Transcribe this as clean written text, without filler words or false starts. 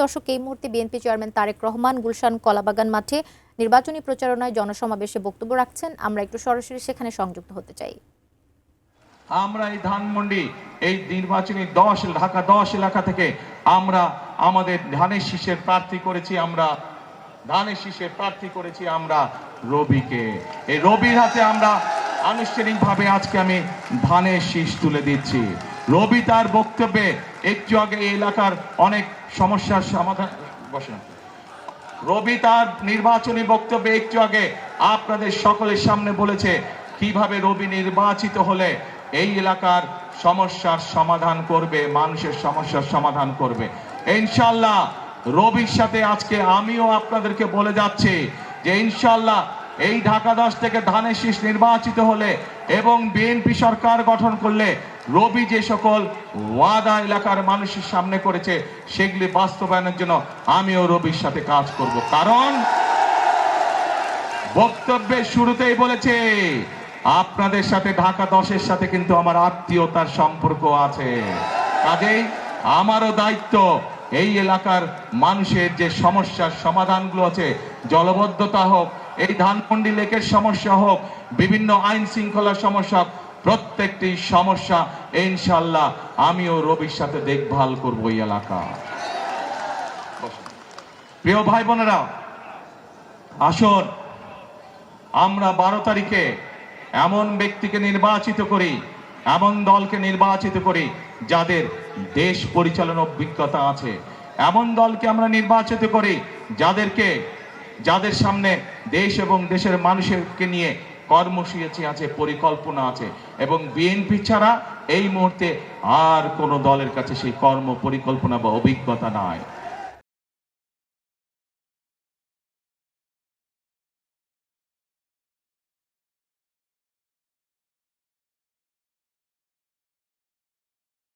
দর্শক, এই মুহূর্তে বিএনপি চেয়ারম্যান তারেক রহমান গুলশান কলাবাগান মাঠে নির্বাচনী প্রচারণায় জনসমাবেশে বক্তব্য রাখছেন। আমরা একটু সরাসরি সেখানে সংযুক্ত হতে চাই। আমরা এই ধানমন্ডি এই নির্বাচনী ঢাকা 10 এলাকা থেকে আমরা আমাদের ধানের শীষের প্রার্থী করেছি আমরা রবিকে। এই রবির হাতে আমরা আনুষ্ঠানিকভাবে আজকে আমি ধানের শীষ তুলে দিচ্ছি। রবি তার বক্তব্যে একটু আগে এই এলাকার অনেক সমস্যার সমাধান রবি তার নির্বাচনী বক্তব্যে একটু আগে আপনাদের সকলের সামনে বলেছে কিভাবে রবি নির্বাচিত হলে এই এলাকার সমস্যার সমাধান করবে, মানুষের সমস্যার সমাধান করবে। ইনশাআল্লাহ রবির সাথে আজকে আমিও আপনাদেরকে বলে যাচ্ছি যে ইনশাআল্লাহ এই ঢাকা 10 থেকে ধানের শীষ নির্বাচিত হলে এবং বিএনপি সরকার গঠন করলে রবি যে সকল ওয়াদা এলাকার মানুষের সামনে করেছে সেগুলি বাস্তবায়নের জন্য আমিও রবির সাথে কাজ করব। কারণ বক্তব্যের শুরুতেই বলেছে আপনাদের সাথে ঢাকা 10-এর সাথে কিন্তু আমার আত্মীয়তার সম্পর্ক আছে। কাজেই আমারও দায়িত্ব এই এলাকার মানুষের যে সমস্যার সমাধানগুলো আছে, জলবদ্ধতা হোক, এই ধানমন্ডি লেকের সমস্যা হোক, বিভিন্ন আইন শৃঙ্খলার সমস্যা, প্রত্যেকটি সমস্যা ইনশাআল্লাহ আমিও রবির সাথে দেখভাল করব এই এলাকা। প্রিয় ভাই বোনেরা, আসুন আমরা 12 তারিখে এমন ব্যক্তিকে নির্বাচিত করি, এমন দলকে নির্বাচিত করি যাদের দেশ পরিচালনার অভিজ্ঞতা আছে। এমন দলকে আমরা নির্বাচিত করি যাদের সামনে দেশ এবং দেশের মানুষকে নিয়ে কর্মসূচি আছে, পরিকল্পনা আছে। এবং বিএনপি ছাড়া এই মুহূর্তে আর কোনো দলের কাছে সেই কর্ম পরিকল্পনা বা অভিজ্ঞতা নাই।